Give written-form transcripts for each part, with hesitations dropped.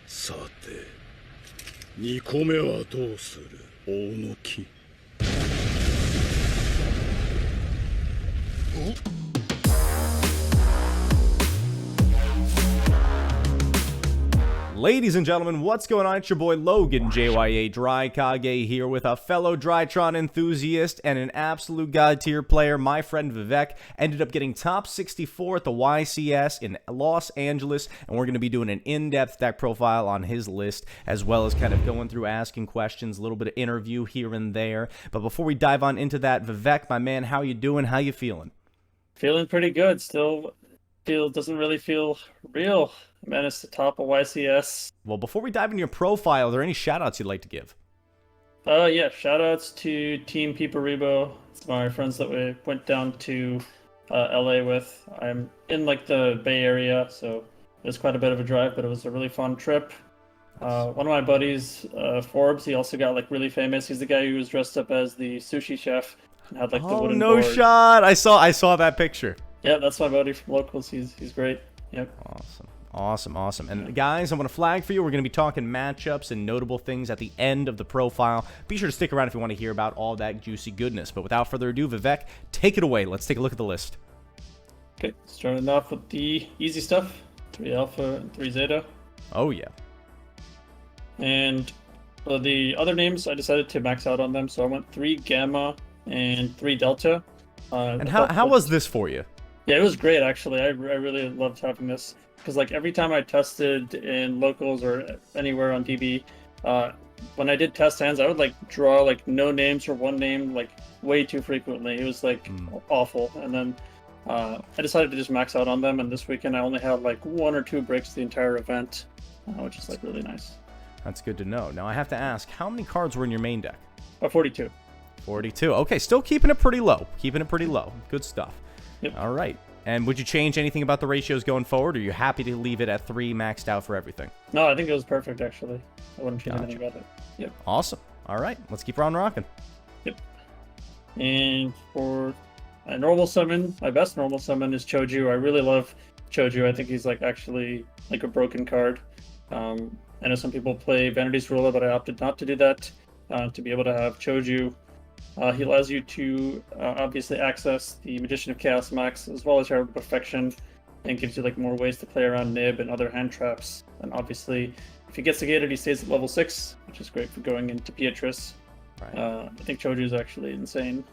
さて、2個目はどうする？大の木。Ladies and gentlemen, what's going on? It's your boy Logan, JYA here with a fellow DRYTRON enthusiast and an absolute god tier player. My friend Vivek ended up getting top 64 at the YCS in Los Angeles, and we're going to be doing an in-depth deck profile on his list, as well as kind of going through asking questions, a little bit of interview here and there. But before we dive on into that, Vivek, my man, how you doing? How you feeling? Feeling pretty good. Still doesn't really feel real. I managed to top a YCS. Well, before we dive into your profile, are there any shout-outs you'd like to give? Yeah, shout outs to Team Peeparibo. It's my friends that we went down to LA with. I'm in like the Bay Area, so it was quite a bit of a drive, but it was a really fun trip. One of my buddies, Forbes, he also got like really famous. He's the guy who was dressed up as the sushi chef and had like the wooden no board. shot! I saw that picture. Yeah, that's my buddy from locals. He's great. Yep. Awesome. And guys, I'm going to flag for you. We're going to be talking matchups and notable things at the end of the profile. Be sure to stick around if you want to hear about all that juicy goodness. But without further ado, Vivek, take it away. Let's take a look at the list. Okay, starting off with the easy stuff. 3 alpha and 3 zeta. Oh, yeah. And the other names, I decided to max out on them. So I went 3 gamma and 3 delta. And how was this for you? Yeah, it was great, actually. I really loved having this. Because like every time I tested in locals or anywhere on DB, when I did test hands, I would like draw like no names or one name like way too frequently. It was like awful. And then I decided to just max out on them. And this weekend I only had like 1 or 2 breaks the entire event, which is like really nice. That's good to know. Now I have to ask, how many cards were in your main deck? 42. 42. Okay, still keeping it pretty low. Good stuff. Yep. All right. And would you change anything about the ratios going forward, or are you happy to leave it at 3 maxed out for everything? No, I think it was perfect, actually. I wouldn't change anything about it. Yep. Awesome. All right. Let's keep on rocking. Yep. And for my normal summon, my best normal summon is Choju. I really love Choju. I think he's like actually like a broken card. I know some people play Vanity's Ruler, but I opted not to do that. To be able to have Choju. He allows you to obviously access the Magician of Chaos Max as well as Herald of Perfection, and gives you like more ways to play around Nib and other hand traps. And obviously, if he gets negated, he stays at level 6, which is great for going into Beatrice. Right. I think Choju is actually insane.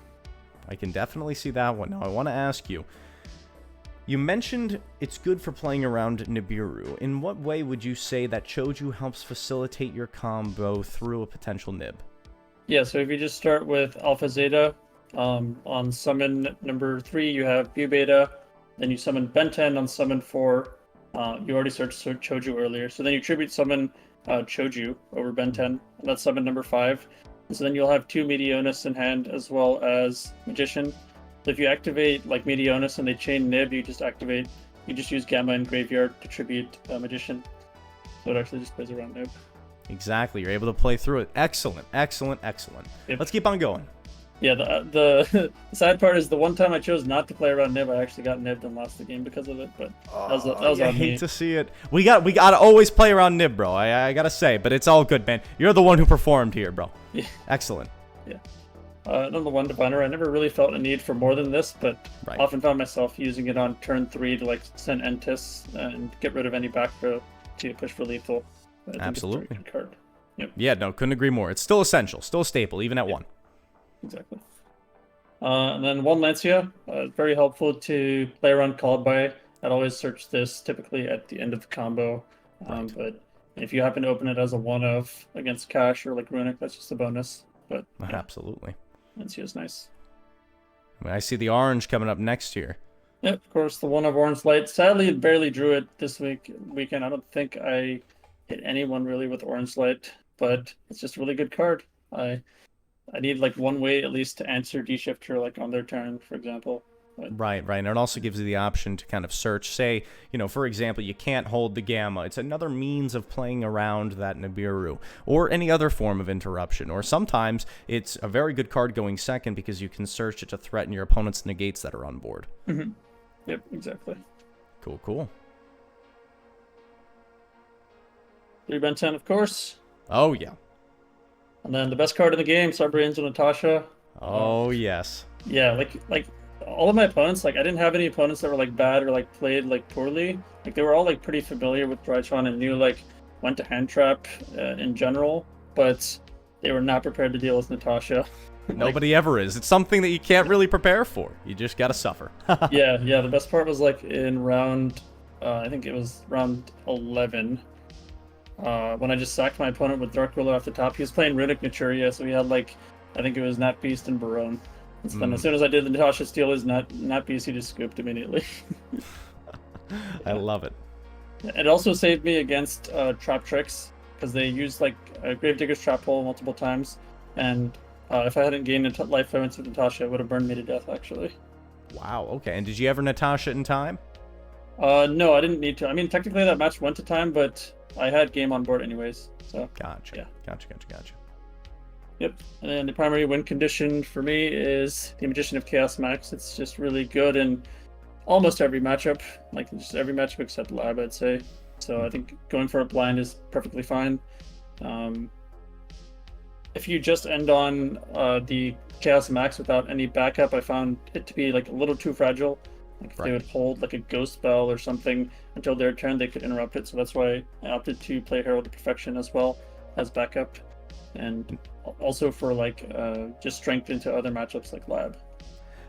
I can definitely see that one. Now, I want to ask you. You mentioned it's good for playing around Nibiru. In what way would you say that Choju helps facilitate your combo through a potential Nib? Yeah, so if you just start with Alpha Zeta, on summon number 3, you have Bu Beta, then you summon Benten on summon 4. You already searched Choju earlier, so then you tribute summon Choju over Benten, and that's summon number 5. And so then you'll have 2 Meteonis in hand as well as Magician. So if you activate like Meteonis and they chain Nib, you just use Gamma and Graveyard to tribute Magician. So it actually just plays around Nib. Exactly. You're able to play through it. Excellent. Yep. Let's keep on going. Yeah, the sad part is the one time I chose not to play around Nib, I actually got nibbed and lost the game because of it. But that was I on hate me. to see it. We gotta always play around Nib, bro. I gotta say, but it's all good, man. You're the one who performed here, bro. Yeah. Excellent. Yeah. Number 1 Diviner. I never really felt a need for more than this, but often found myself using it on turn 3 to like send Entis and get rid of any back row to push for lethal. Absolutely. It's a very good card. Yep. Yeah, no, couldn't agree more. It's still essential, still a staple, even at 1. Exactly. And then 1 Lancia, very helpful to play around Called By. I'd always search this typically at the end of the combo. But if you happen to open it as a 1-of against Cash or like Runic, that's just a bonus. But yeah, absolutely. Lancia is nice. I see the orange coming up next year. Yep, of course, the 1 of Orange Light. Sadly, it barely drew it this weekend. I don't think I hit anyone really with Orange Light, but it's just a really good card. I need like 1 way at least to answer D-Shifter like on their turn, for example. But Right. And it also gives you the option to kind of search. Say, for example, you can't hold the Gamma. It's another means of playing around that Nibiru, or any other form of interruption. Or sometimes it's a very good card going second because you can search it to threaten your opponent's negates that are on board. Mm-hmm. Yep, exactly. Cool. 3 Ben 10, of course. Oh, yeah. And then the best card in the game, Cyber Angel Natasha. Oh, yes. Yeah, like all of my opponents, like I didn't have any opponents that were like bad or like played like poorly. Like they were all like pretty familiar with DRYTRON and knew like when to hand trap in general, but they were not prepared to deal with Natasha. Nobody ever is. It's something that you can't really prepare for. You just gotta suffer. Yeah. The best part was like in round, I think it was round 11, when I just sacked my opponent with Dark Ruler off the top. He was playing Runic Naturia, so he had like, I think it was Nat Beast and Barone. And then as soon as I did the Natasha steal his Nat Beast, he just scooped immediately. I love it. It also saved me against trap tricks, because they used like a Gravedigger's trap hole multiple times, and if I hadn't gained life points with Natasha, it would have burned me to death, actually. Wow, okay. And did you ever Natasha in time? No, I didn't need to. I mean, technically that match went to time, but I had game on board anyways, so... Gotcha. Yeah. Gotcha. Yep, and then the primary win condition for me is the Magician of Chaos Max. It's just really good in almost every matchup, like just every matchup except Lab, I'd say. So I think going for a blind is perfectly fine. If you just end on the Chaos Max without any backup, I found it to be like a little too fragile. Like if they would hold like a ghost spell or something until their turn, they could interrupt it. So that's why I opted to play Herald of Perfection as well as backup, and also for like just strength into other matchups like Lab.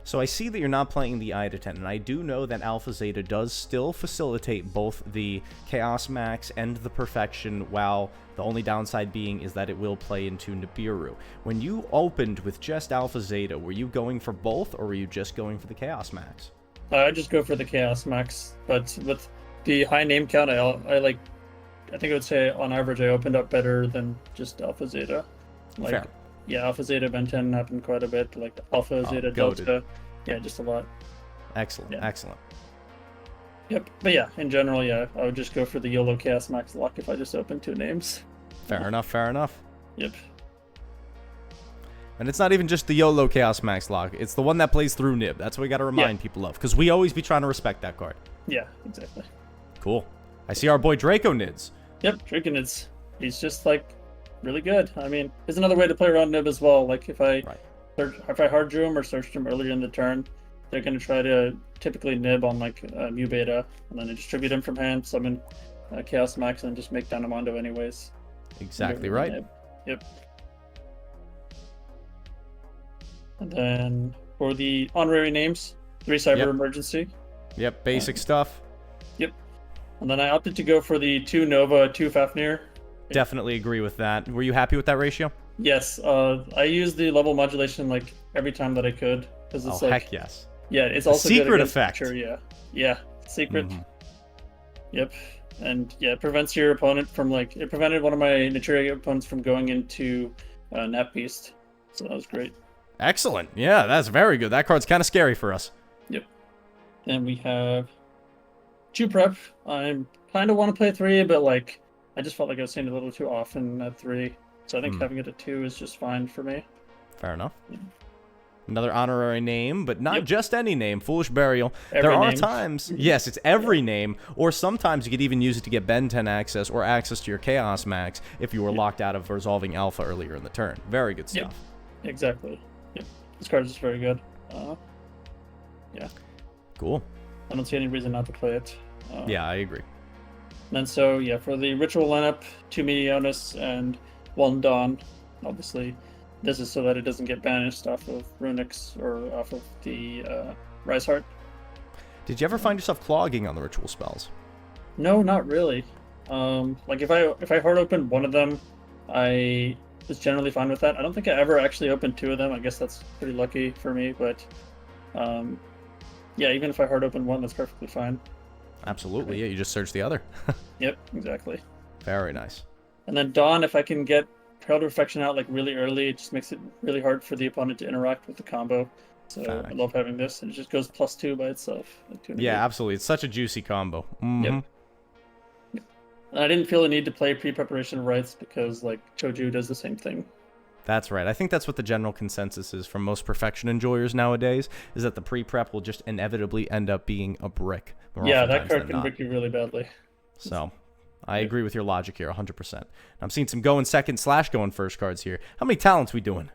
So I see that you're not playing the Eye to 10, and I do know that Alpha Zeta does still facilitate both the Chaos Max and the Perfection, while the only downside being is that it will play into Nibiru. When you opened with just Alpha Zeta, were you going for both, or were you just going for the Chaos Max? I just go for the Chaos Max, but with the high name count, I think I would say on average I opened up better than just Alpha Zeta. Like, Fair. Yeah, Alpha Zeta Ben 10 happened quite a bit, like Alpha Zeta goated. Delta. Yeah, just a lot. Excellent, Yeah. excellent. Yep, but yeah, in general, yeah, I would just go for the YOLO Chaos Max lock if I just opened 2 names. Fair enough, fair enough. Yep. And it's not even just the YOLO Chaos Max lock, it's the one that plays through Nib. That's what we gotta remind people of, because we always be trying to respect that card. Yeah, exactly. Cool. I see our boy Draco Nids. Yep, Draconid's. He's just like really good. I mean, there's another way to play around Nib as well. Like if I hard drew him or searched him earlier in the turn, they're gonna try to typically Nib on like Mu Beta, and then distribute him from hand, summon Chaos Max, and just make Dynamondo anyways. Exactly right. Nib. Yep. And then for the honorary names, 3 Cyber Emergency. Yep, basic stuff. Yep. And then I opted to go for the 2 Nova, 2 Fafnir. Definitely agree with that. Were you happy with that ratio? Yes, I used the level modulation like every time that I could, because it's heck yes. Yeah, it's also secret good against effect. Nature, yeah, secret. Yep, and yeah, it prevents your opponent from like it prevented one of my Naturia opponents from going into Nat Beast, so that was great. Excellent. Yeah, that's very good. That card's kind of scary for us. Yep. Then we have Chew Prep. I kind of want to play 3, but like I just felt like I was seeing it a little too often at 3, so I think having it at 2 is just fine for me. Fair enough. Yeah. Another honorary name, but not just any name. Foolish Burial. Every there are name. times, yes, it's every name, or sometimes you could even use it to get Ben 10 access or access to your Chaos Max if you were locked out of Resolving Alpha earlier in the turn. Very good stuff. Yep. Exactly. Yep. This card is very good. Yeah. Cool. I don't see any reason not to play it. Yeah, I agree. And then so, yeah, for the Ritual lineup, 2 Meteonis and 1 Dawn. Obviously, this is so that it doesn't get banished off of Runix or off of the Rise Heart. Did you ever find yourself clogging on the ritual spells? No, not really. Like if I hard opened one of them, I was generally fine with that. I don't think I ever actually opened 2 of them. I guess that's pretty lucky for me, but yeah, even if I hard opened one, that's perfectly fine. Absolutely, yeah, you just search the other. Yep, exactly. Very nice. And then Dawn, if I can get Herald of Perfection out like really early, it just makes it really hard for the opponent to interact with the combo. So I love having this, and it just goes +2 by itself. Yeah, absolutely. It's such a juicy combo. Mm-hmm. Yep. And I didn't feel the need to play pre-preparation of rights because like Choju does the same thing. That's right. I think that's what the general consensus is from most Perfection enjoyers nowadays, is that the pre-prep will just inevitably end up being a brick. Yeah, that card can brick you really badly. So, I agree with your logic here, 100%. I'm seeing some going second / going first cards here. How many talents we doing?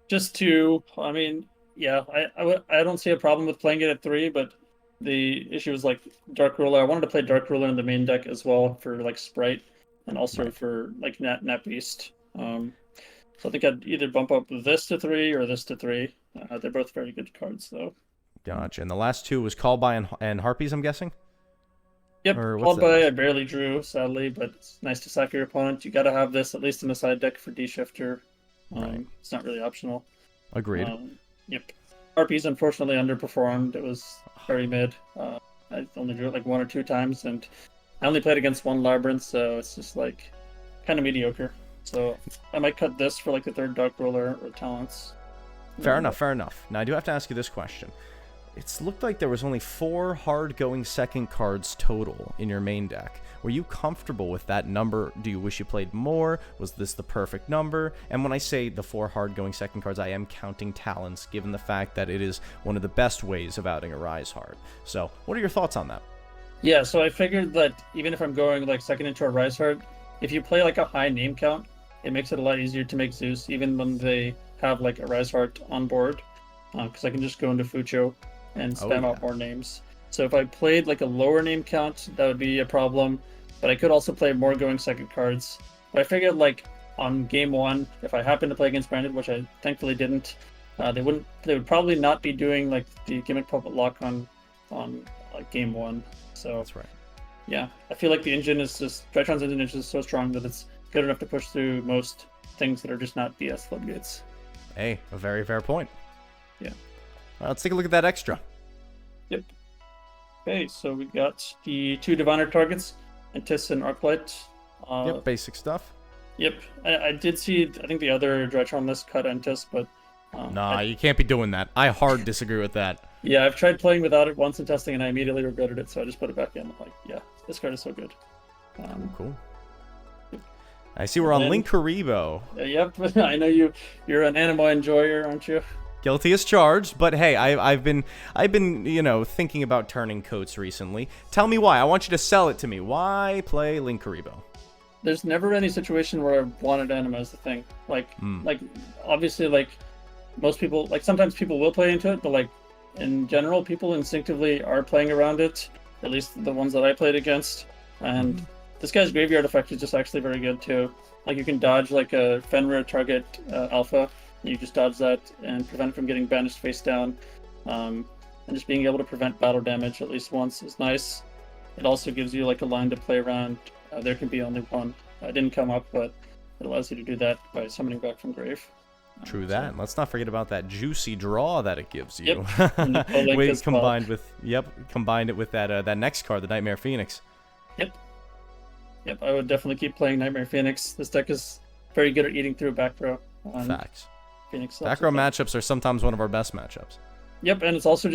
Just 2. I mean, yeah, I don't see a problem with playing it at 3, but the issue is like Dark Ruler. I wanted to play Dark Ruler in the main deck as well for like Sprite and also for like Nat Beast. So I think I'd either bump up this to 3 or this to 3. They're both very good cards, though. Gotcha. And the last 2 was Call By and Harpies, I'm guessing? Yep, Or what's Called that? By I barely drew, sadly, but it's nice to sack your opponent. You got to have this at least in the side deck for D-Shifter. Right. It's not really optional. Agreed. Yep. Harpies unfortunately underperformed. It was very mid. I only drew it like 1 or 2 times, and I only played against 1 Labyrinth, so it's just like kind of mediocre. So I might cut this for like the 3rd Dark Ruler or Talents. Fair enough, fair enough. Now, I do have to ask you this question. It's looked like there was only 4 hard-going second cards total in your main deck. Were you comfortable with that number? Do you wish you played more? Was this the perfect number? And when I say the 4 hard-going second cards, I am counting talents, given the fact that it is one of the best ways of outing a Rise Hard. So, what are your thoughts on that? Yeah, so I figured that even if I'm going like second into a Rise Hard, if you play like a high name count, it makes it a lot easier to make Zeus, even when they have like a Rise Heart on board, because I can just go into Fucho and spam out more names. So if I played like a lower name count, that would be a problem, but I could also play more going second cards. But I figured like on game 1, if I happen to play against Branded, which I thankfully didn't, they would probably not be doing like the Gimmick Puppet lock on game 1. So That's right. Yeah, I feel like the engine is just DRYTRON's engine is just so strong that it's good enough to push through most things that are just not BS floodgates. Hey, a very fair point. Yeah. Let's take a look at that extra. Yep. Okay, so we got the 2 Diviner targets, Antis and Arclight. Yep, basic stuff. Yep. I did see, I think the other DRYTRON list cut Antis, but... Nah, you can't be doing that. I hard disagree with that. Yeah, I've tried playing without it once in testing, and I immediately regretted it, so I just put it back in. I'm like, yeah, this card is so good. Cool. I see we're on Linkuriboh. Yep, I know you're an anime enjoyer, aren't you? Guilty as charged, but hey, I've been thinking about turning coats recently. Tell me why. I want you to sell it to me. Why play Linkuriboh? There's never any situation where I wanted anime as the thing. Like obviously, like most people, like sometimes people will play into it, but like in general, people instinctively are playing around it. At least the ones that I played against. And this guy's Graveyard Effect is just actually very good too. Like you can dodge like a Fenrir target alpha. You just dodge that and prevent it from getting banished face down. And just being able to prevent battle damage at least once is nice. It also gives you like a line to play around. There can be only one. It didn't come up, but it allows you to do that by summoning back from grave. True that. And let's not forget about that juicy draw that it gives you. Yep. Combined it with that next card, the Nightmare Phoenix. Yep. I would definitely keep playing Nightmare Phoenix. This deck is very good at eating through back row. Facts. Phoenix. Back row matchups are sometimes one of our best matchups. Yep, and it's also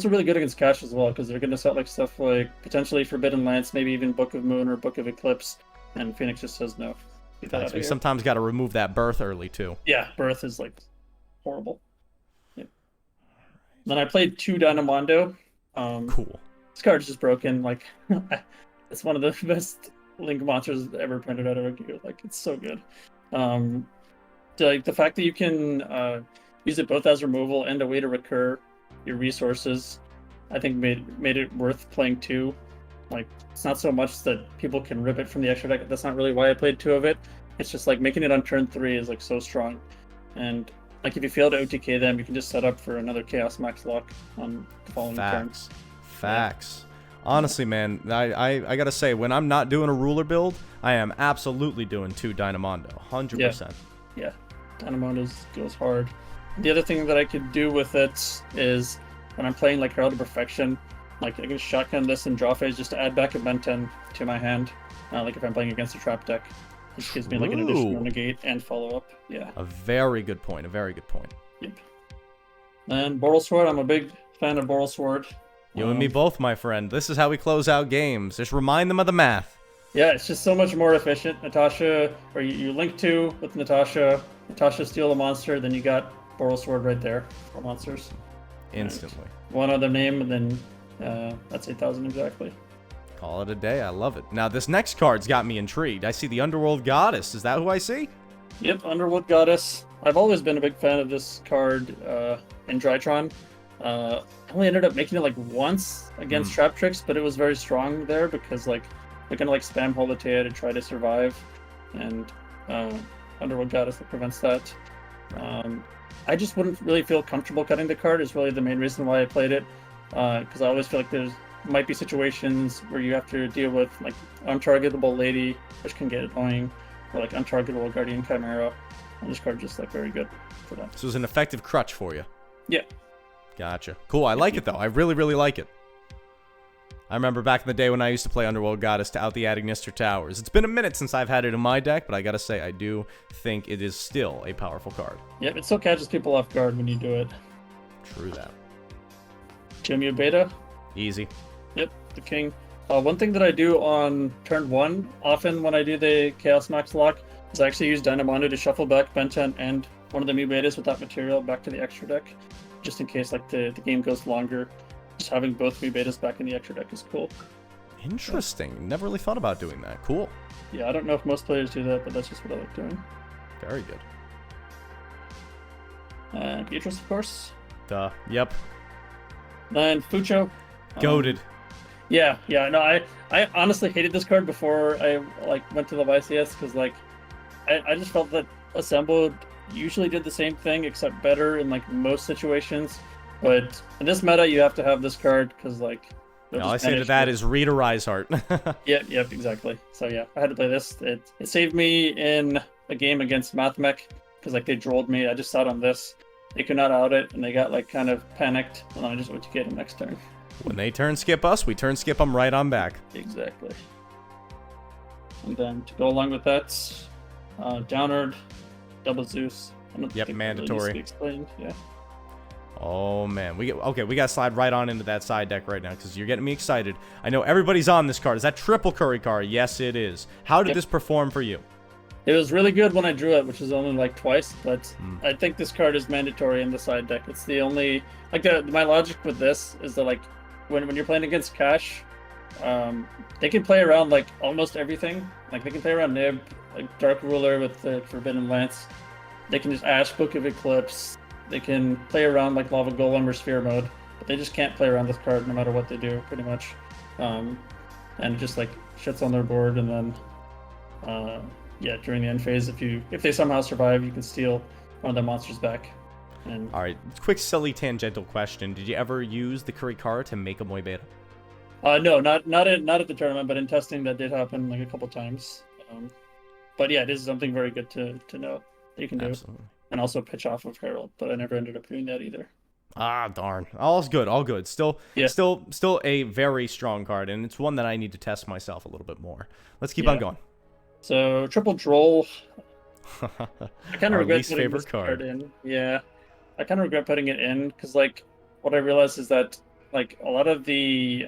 really good against Cash as well, because they're going to set like stuff like potentially Forbidden Lance, maybe even Book of Moon or Book of Eclipse, and Phoenix just says no. We sometimes got to remove that birth early too. Yeah, birth is like horrible. Yep. Then I played 2 Dynamondo. Cool. This card is just broken. Like, it's one of the best Link monsters ever printed out of a gear. Like, it's so good. Like the fact that you can use it both as removal and a way to recur your resources, I think made it worth playing 2. Like, it's not so much that people can rip it from the extra deck. That's not really why I played 2 of it. It's just like making it on turn 3 is like so strong. And like if you fail to OTK them, you can just set up for another Chaos Max lock on the following turn. Facts. Honestly, man, I gotta say, when I'm not doing a ruler build, I am absolutely doing 2 Dynamondo. 100%. Yeah. Dynamondo goes hard. The other thing that I could do with it is when I'm playing like Herald of Perfection, like I can shotgun this and draw phase just to add back a Ben-10 to my hand. Like if I'm playing against a trap deck, which gives me like an additional negate and follow up. Yeah. A very good point. Yep. And Boral Sword, I'm a big fan of Boral Sword. You and me both, my friend. This is how we close out games. Just remind them of the math. Yeah, it's just so much more efficient. Natasha, or you link 2 with Natasha steal a monster, then you got Boral Sword right there for monsters. Instantly. One other name, and then that's 8,000 exactly. Call it a day. I love it. Now, this next card's got me intrigued. I see the Underworld Goddess. Is that who I see? Yep, Underworld Goddess. I've always been a big fan of this card in DRYTRON. I only ended up making it like once against Trap Tricks, but it was very strong there because like they're gonna like spam Holotea to try to survive, and Underworld Goddess that prevents that. I just wouldn't really feel comfortable cutting the card is really the main reason why I played it, because I always feel like there's might be situations where you have to deal with like untargetable lady, which can get annoying, or like untargetable Guardian Chimera, and this card just like very good for that. So it's an effective crutch for you. Yeah. Gotcha. Cool. I like it, though. I really, really like it. I remember back in the day when I used to play Underworld Goddess to out the Agnister Towers. It's been a minute since I've had it in my deck, but I gotta say, I do think it is still a powerful card. Yep, it still catches people off guard when you do it. True that. YuGiOh Beta. Easy. Yep, the king. One thing that I do on turn 1, often when I do the Chaos Max lock, is I actually use Dynamondo to shuffle back Benten and one of the Mu Betas with that material back to the extra deck, just in case like the game goes longer. Just having both Mu Betas back in the extra deck is cool. Interesting. Never really thought about doing that. Cool. Yeah, I don't know if most players do that, but that's just what I like doing. Very good. And Beatrice, of course. Duh. Yep. Then Fucho. Goated. Yeah, no, I honestly hated this card before I like went to the YCS because like I just felt that Assembled usually did the same thing except better in like most situations. But in this meta, you have to have this card because like. All I say to that is read a Rise Heart. Yep, exactly. So yeah, I had to play this. It saved me in a game against Mathmech because like they drolled me. I just sat on this. They could not out it, and they got like kind of panicked, and I just went to get him next turn. When they turn skip us, we turn skip them right on back. Exactly. And then to go along with that, Downward, Double Zeus. I don't Yep, think mandatory. That really needs to be explained. Yeah. Oh man, we got to slide right on into that side deck right now because you're getting me excited. I know everybody's on this card. Is that triple Curry card? Yes, it is. How did this perform for you? It was really good when I drew it, which is only like twice, but I think this card is mandatory in the side deck. It's the only like my logic with this is that like when you're playing against Cash, they can play around like almost everything. Like they can play around Nib, like Dark Ruler with the Forbidden Lance. They can just Ash Book of Eclipse. They can play around like Lava Golem or Sphere mode, but they just can't play around this card no matter what they do, pretty much. And it just like shits on their board, and then yeah, during the end phase, if they somehow survive, you can steal one of the monsters back. And all right, quick silly tangential question: did you ever use the Curry card to make a Moy Beta? No, not at the tournament, but in testing that did happen like a couple times. But yeah, it is something very good to know that you can do. Absolutely. And also pitch off of Herald, but I never ended up doing that either. Ah, darn. All's good, all good. Still a very strong card, and it's one that I need to test myself a little bit more. Let's keep on going. So triple Droll. I kind of regret least putting favorite this card in. Yeah, I kind of regret putting it in because like what I realized is that like a lot of the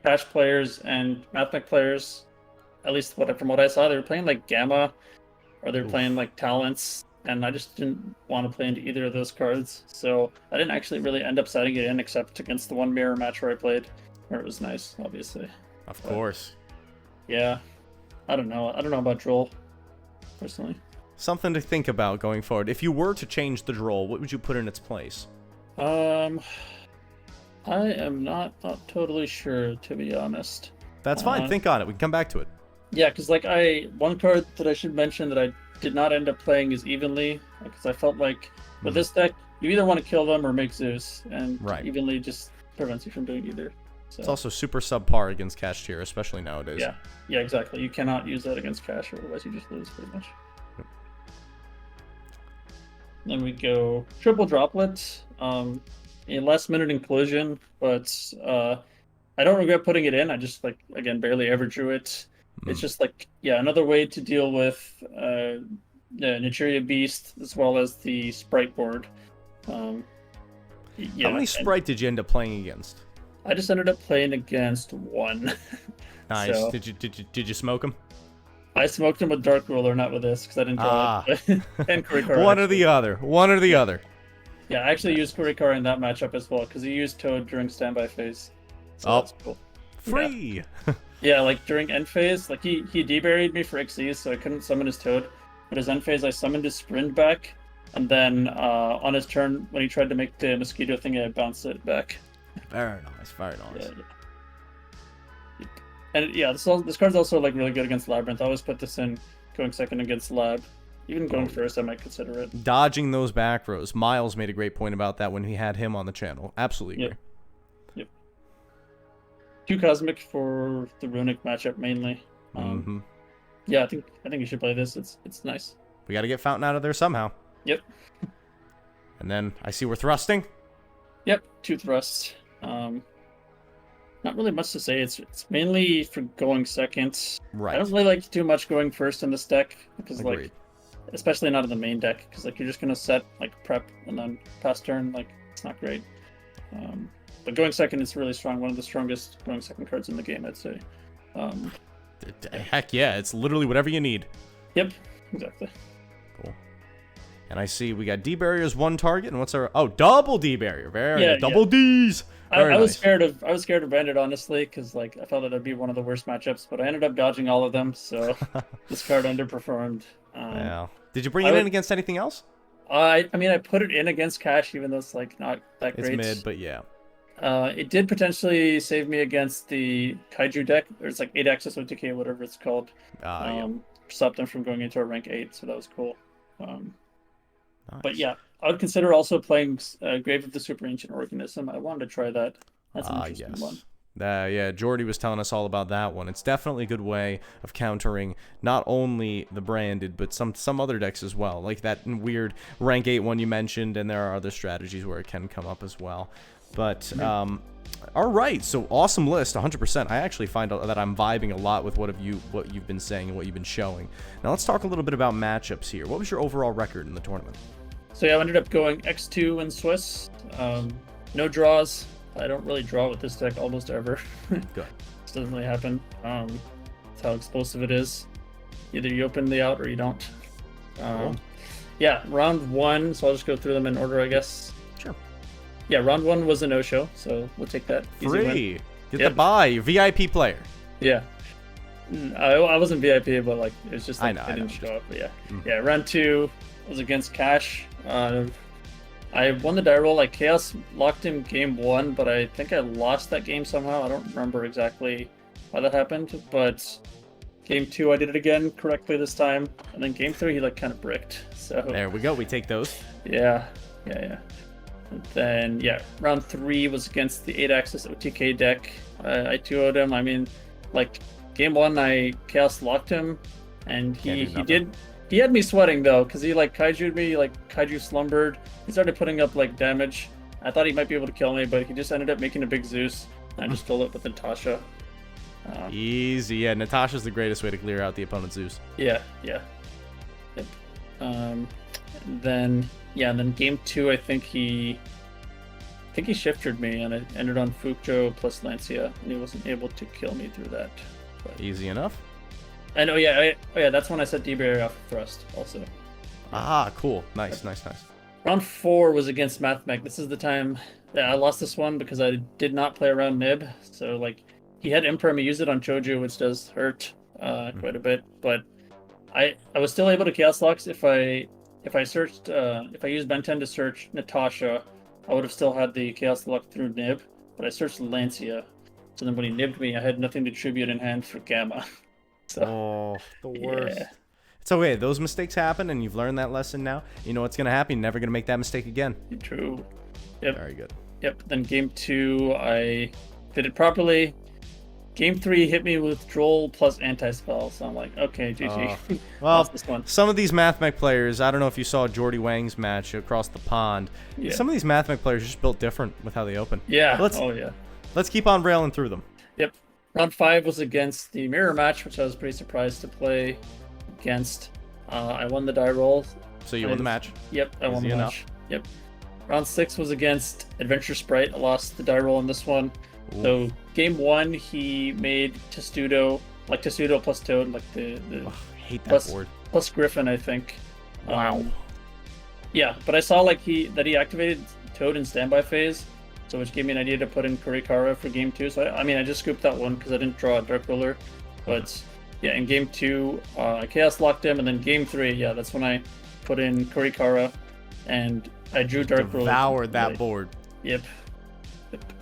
Cash players and Mathmech players, at least from what I saw, they were playing like Gamma, or they were playing like Talents. And I just didn't want to play into either of those cards, so I didn't actually really end up setting it in except against the one mirror match where I played, where it was nice, obviously. Of course. Yeah, I don't know about Droll, personally. Something to think about going forward. If you were to change the Droll, what would you put in its place? I am not totally sure, to be honest. That's fine. Think on it. We can come back to it. Yeah, because like one card that I should mention that I did not end up playing is Evenly, because I felt like with this deck you either want to kill them or make Zeus, and Evenly just prevents you from doing either. So. It's also super subpar against Cash tier, especially nowadays. Yeah, exactly. You cannot use that against Cash, or otherwise you just lose pretty much. Yep. Then we go triple Droplet, a last minute inclusion, but I don't regret putting it in. I just like again barely ever drew it. It's just like, another way to deal with the Nigeria Beast as well as the Sprite board. How many Sprite did you end up playing against? I just ended up playing against one. Nice. So, did you smoke him? I smoked him with Dark Ruler, not with this, because I didn't draw it. And Kurikara. One or the other. Yeah, I actually used Kurikara in that matchup as well, because he used Toad during standby phase. So that's cool. Free! Yeah, like during end phase, like he deburied me for XCs, so I couldn't summon his Toad. But his end phase, I summoned his Sprint back, and then on his turn, when he tried to make the mosquito thing, I bounced it back. Very nice, very nice. Yeah. And yeah, this card's also like really good against Labyrinth. I always put this in going second against Lab. Even going first, I might consider it. Dodging those back rows. Miles made a great point about that when he had him on the channel. Absolutely agree. Yep. 2 Cosmic for the Runic matchup mainly. Yeah, I think you should play this. It's nice. We got to get Fountain out of there somehow. Yep. And then I see we're thrusting. Yep, 2 thrusts. Not really much to say. It's mainly for going second. Right. I don't really like too much going first in this deck because Agreed. like, especially not in the main deck, because like you're just gonna set like prep and then pass turn. Like it's not great. But going second is really strong. One of the strongest going second cards in the game, I'd say. Heck yeah, it's literally whatever you need. Yep, exactly. Cool. And I see we got D barrier as 1 target, and what's our double D barrier? Very Yeah, double Ds. I was scared of Bandit, honestly, because like I felt that it'd be one of the worst matchups, but I ended up dodging all of them, so this card underperformed. Yeah. Did you bring it in against anything else? I mean, I put it in against Cash, even though it's like not that great. It's mid, but yeah. It did potentially save me against the Kaiju deck. There's like 8 access OTK, whatever it's called. Yeah. Stopped them from going into a rank 8, so that was cool. Nice. But yeah, I would consider also playing Grave of the Super Ancient Organism. I wanted to try that. That's an interesting one. Yeah, Jordy was telling us all about that one. It's definitely a good way of countering not only the branded, but some other decks as well, like that weird rank 8 one you mentioned, and there are other strategies where it can come up as well. But all right, so awesome list, 100%. I actually find out that I'm vibing a lot with what you've been saying and what you've been showing. Now let's talk a little bit about matchups here. What was your overall record in the tournament? So yeah, I ended up going X2 in Swiss. No draws. I don't really draw with this deck almost ever. Good. This doesn't really happen. That's how explosive it is. Either you open the out or you don't. Cool. Yeah, round 1. So I'll just go through them in order, I guess. Sure. Yeah, round 1 was a no-show, so we'll take that. Free. Get the buy. You're VIP player. Yeah. I wasn't VIP, but like it was just like I didn't know. show up. But yeah, yeah. Round 2 was against Cash. I won the die roll. Like Chaos locked him game 1, but I think I lost that game somehow. I don't remember exactly why that happened, but game 2 I did it again correctly this time, and then game 3 he like kind of bricked. So there we go. We take those. Yeah. And then yeah, round 3 was against the 8-axis OTK deck. I 2-0'd him. I mean, like game 1 I Chaos locked him, and he had me sweating though, because he like Kaiju'd me, like Kaiju slumbered. He started putting up like damage. I thought he might be able to kill me, but he just ended up making a big Zeus. And I just stole it with Natasha. Easy, yeah. Natasha's the greatest way to clear out the opponent's Zeus. Yeah. Yep. And then game 2, I think he shifted me, and it ended on Fukjo plus Lancia, and he wasn't able to kill me through that. But... Easy enough. And that's when I set D-Barrier off Thrust also. Ah, cool. Nice. Round 4 was against MathMech. This is the time that I lost this one because I did not play around Nib. So like he had Imperm, he used it on Choju, which does hurt quite a bit. But I was still able to Chaos Locks if I used Ben 10 to search Natasha, I would have still had the Chaos Lock through Nib. But I searched Lancia. So then when he nibbed me, I had nothing to tribute in hand for Gamma. So, the worst. Yeah. It's okay. Those mistakes happen, and you've learned that lesson now. You know what's going to happen. You're never going to make that mistake again. True. Yep. Very good. Yep. Then game 2, I did it properly. Game 3 hit me with Droll plus anti-spell, so I'm like, okay, GG. Well, this one. Some of these MathMech players, I don't know if you saw Jordy Wang's match across the pond. Yeah. Some of these MathMech players are just built different with how they open. Yeah. Let's keep on railing through them. Yep. Round 5 was against the mirror match, which I was pretty surprised to play against. I won the die roll. So you won the match? Yep, I won the match. Yep. Round 6 was against Adventure Sprite. I lost the die roll in this one. Ooh. So game 1, he made Testudo, like Testudo plus Toad, like the I hate that board. Plus Griffin, I think. Wow. Yeah, but I saw like he activated Toad in standby phase. so which gave me an idea to put in Kurikara for game 2. So I mean, I just scooped that one because I didn't draw a Dark Ruler, but yeah, in game 2, I Chaos locked him, and then game 3, yeah, that's when I put in Kurikara, and I drew Dark Ruler. Devoured that board. Yep.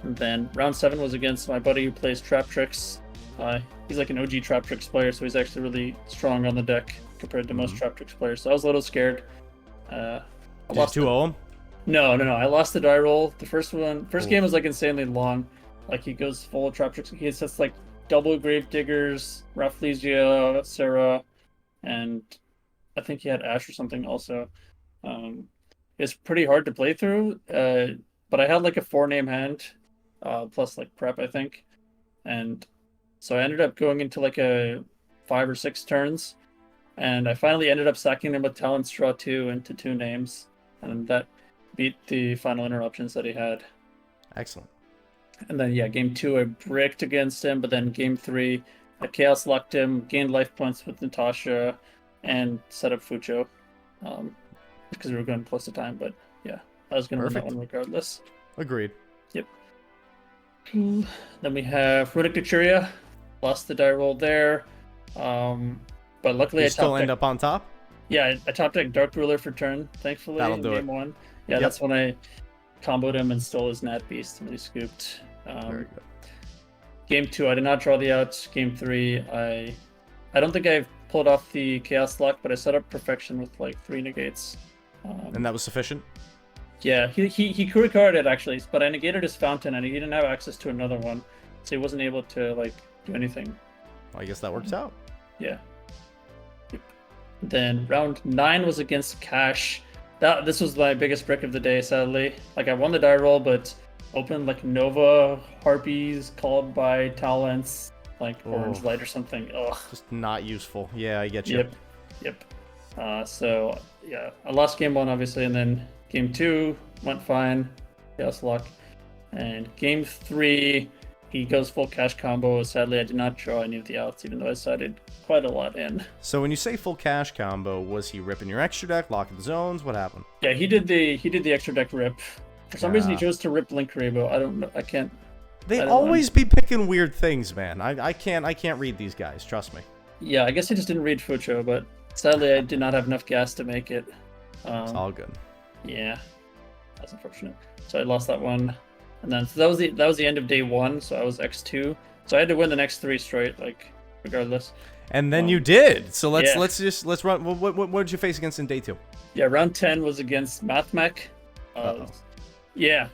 And then round 7 was against my buddy who plays Trap Tricks. He's like an OG Trap Tricks player, so he's actually really strong on the deck compared to most Trap Tricks players. So I was a little scared. I lost 2-0 him? No. I lost the die roll. The first game was like insanely long. Like he goes full Trap Tricks. He sets like double Grave Diggers, Rafflesia, Sarah, and I think he had Ash or something also. It's pretty hard to play through, but I had like a 4-name hand, plus like prep, I think. And so I ended up going into like a 5 or 6 turns, and I finally ended up sacking him with Talent Straw 2 into 2 names, and that beat the final interruptions that he had. Excellent. And then, yeah, game 2 I bricked against him, but then game 3 I Chaos locked him, gained life points with Natasha, and set up Fucho, because we were going close to time, but yeah, I was going to win that one regardless. Agreed. Yep. Then we have Runic Dechuria. Lost the die roll there, but luckily I still end up on top. Yeah, I top decked Dark Ruler for turn. Thankfully, that'll do game 1. Yeah, that's when I comboed him and stole his Nat Beast and he scooped. Very good. Game 2, I did not draw the outs. Game 3, I don't think I pulled off the Chaos Lock, but I set up Perfection with like 3 negates. And that was sufficient. Yeah, he Kurika'd it actually, but I negated his Fountain and he didn't have access to another one, so he wasn't able to like do anything. Well, I guess that works out. Yeah. Yep. Then round 9 was against Cash. This was my biggest brick of the day, sadly. Like I won the die roll, but opened like Nova Harpies called by Talents, like Orange Light or something. Ugh. Just not useful. Yeah, I get you. Yep. So yeah, I lost game 1 obviously, and then game 2 went fine. Chaos Lock. And game 3, he goes full cash combo. Sadly, I did not draw any of the outs, even though I sided quite a lot in. So when you say full cash combo, was he ripping your extra deck, locking the zones? What happened? Yeah, he did the extra deck rip. For some reason, he chose to rip Link Rebo. I don't know. I can't. They always be picking weird things, man. I can't read these guys. Trust me. Yeah, I guess he just didn't read Fucho, but sadly, I did not have enough gas to make it. It's all good. Yeah, that's unfortunate. So I lost that one. And then so that was the end of day 1, so I was X2. So I had to win the next 3 straight, like regardless. And then you did. So let's run. What did you face against in day 2? Yeah, round 10 was against MathMech. Yeah.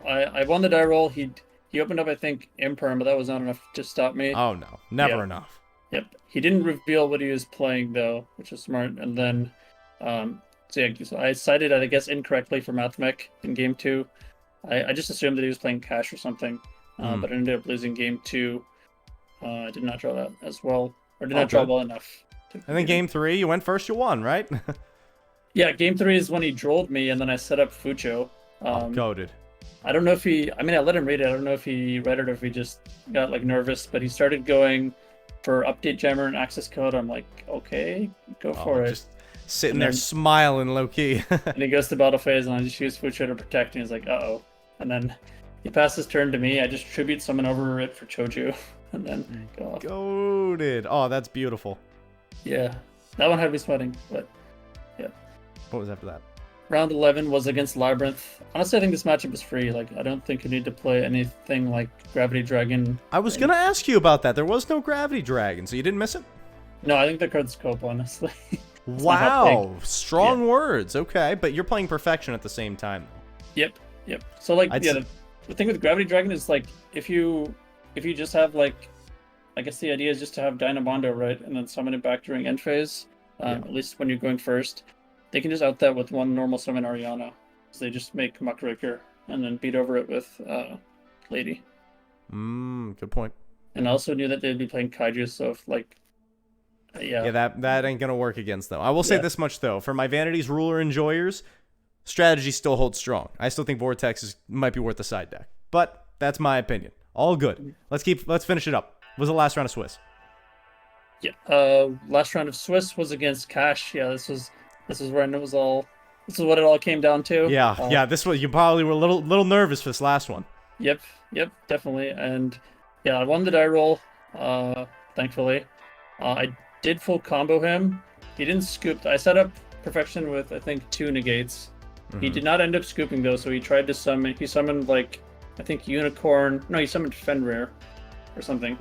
I won the die roll. He opened up, I think, Imperm, but that was not enough to stop me. Oh no, never enough. Yep. He didn't reveal what he was playing though, which was smart. And then, so I cited, I guess, incorrectly for MathMech in game 2. I just assumed that he was playing Cash or something, but I ended up losing game 2. I did not draw that as well, or did not draw well enough. And then game 3, you went first, you won, right? Yeah, game 3 is when he drolled me, and then I set up Fucho. Goated. I don't know if I let him read it. I don't know if he read it or if he just got like nervous, but he started going for update jammer and access code. I'm like, okay, go for it. Just sitting there smiling low key. And he goes to battle phase, and I just use Fucho to protect, and he's like, uh-oh. And then he passes turn to me. I just tribute summon over it for Choju, and then go off. Goated. Oh, that's beautiful. Yeah, that one had me sweating, but yeah. What was after that? Round 11 was against Labyrinth. Honestly, I think this matchup is free. Like, I don't think you need to play anything like Gravity Dragon. I was going to ask you about that. There was no Gravity Dragon, so you didn't miss it? No, I think the card's scope, honestly. Wow. Strong words. Okay, but you're playing Perfection at the same time. Yep. So, like, the thing with Gravity Dragon is, like, if you just have, like, I guess the idea is just to have Dynamondo, right? And then summon it back during end phase, at least when you're going first. They can just out that with one normal summon Ariana. So they just make Muckraker and then beat over it with Lady. Good point. And I also knew that they'd be playing Kaiju, so if like Yeah, that ain't gonna work against them. I will say this much though. For my Vanity's Ruler enjoyers, strategy still holds strong. I still think Vortex might be worth the side deck. But that's my opinion. All good. Let's finish it up. What was the last round of Swiss? Yeah. Last round of Swiss was against Cash. Yeah, this is when it was all. This is what it all came down to. Yeah. This was. You probably were a little nervous for this last one. Yep, definitely. And yeah, I won the die roll, thankfully. I did full combo him. He didn't scoop. I set up perfection with, I think, 2 negates. He did not end up scooping though, so he tried to summon. He summoned like, I think Unicorn. No, he summoned Fenrir or something.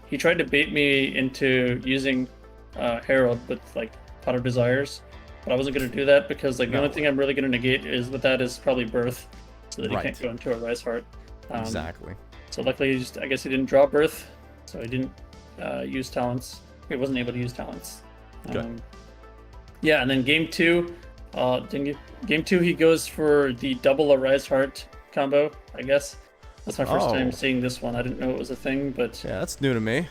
He tried to bait me into using Herald with like Pot of Desires, but I wasn't going to do that because like the only thing I'm really going to negate is with that is probably Birth, so that he can't go into a Rise Heart. Exactly. So luckily, I guess he didn't draw Birth, so he didn't use talents. He wasn't able to use talents. Yeah, and then game 2, game 2 he goes for the double Arise Heart combo. I guess that's my first time seeing this one. I didn't know it was a thing, but yeah, that's new to me.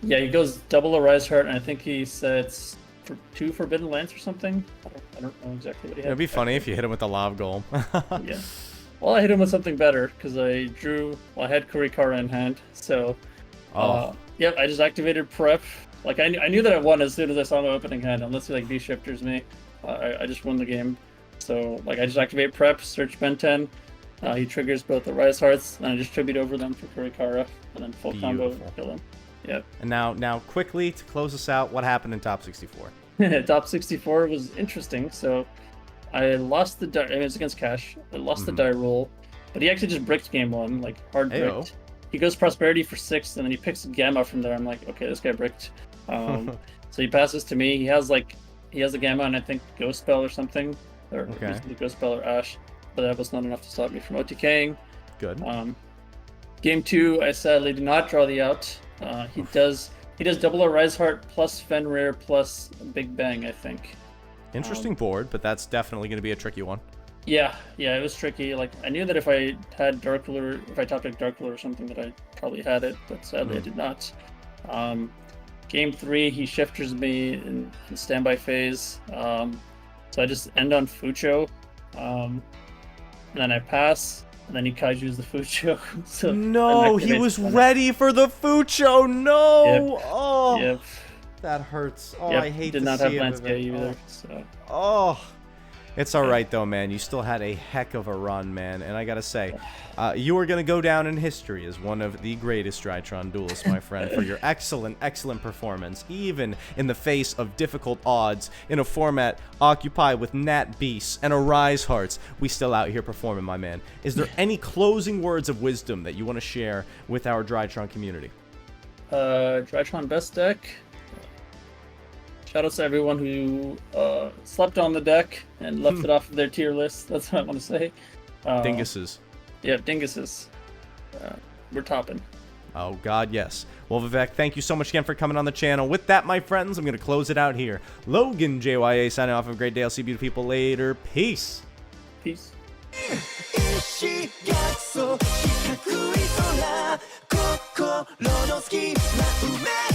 Yeah, he goes double Arise Heart, and I think he sets for 2 Forbidden Lance or something. I don't know exactly what he had. It'd be funny if you hit him with the Lav Golem. Yeah. Well, I hit him with something better because I drew. Well, I had Kurikara in hand, so. Yep, I just activated Prep. Like I knew that I won as soon as I saw my opening hand, unless he like V-shifters me. I just won the game. So like I just activate Prep, search Benten. He triggers both the Rise Hearts, and I just tribute over them for Kurikara, and then full combo kill him. Yep. And now quickly to close us out, what happened in top 64? Top 64 was interesting. So I lost the die. I mean, it's against Cash. I lost the die roll, but he actually just bricked game 1, like hard bricked. He goes Prosperity for 6, and then he picks Gamma from there. I'm like, okay, this guy bricked. So he passes to me. He has a Gamma and I think Ghost Spell or something, or Ghost Spell or Ash, but that was not enough to stop me from OTKing. Good. Game 2, I sadly did not draw the out. He does double Rise Heart plus Fenrir plus Big Bang, I think. Interesting board, but that's definitely going to be a tricky one. Yeah, it was tricky. Like I knew that if I had Dark Ruler, if I top decked Dark Ruler or something, that I probably had it, but sadly I did not. Game 3, he shifters me in standby phase, so I just end on Fucho, and then I pass, and then he Kaiju's the Fucho. So no, he was ready for the Fucho. No, Yep. That hurts. Oh, Yep. I hate did to not see have it, Landscape Vivek. either. So. Oh. It's all right, though, man. You still had a heck of a run, man. And I got to say, you are going to go down in history as one of the greatest DRYTRON duelists, my friend, for your excellent performance, even in the face of difficult odds in a format occupied with Nat Beasts and Arise Hearts. We still out here performing, my man. Is there any closing words of wisdom that you want to share with our DRYTRON community? DRYTRON best deck. Shoutouts to everyone who slept on the deck and left it off of their tier list. That's what I want to say. Dinguses. Yeah, dinguses. We're topping. Oh, God, yes. Well, Vivek, thank you so much again for coming on the channel. With that, my friends, I'm going to close it out here. Logan, JYA, signing off. Have a great day. I'll see beautiful people later. Peace. Peace. 心の隙間埋め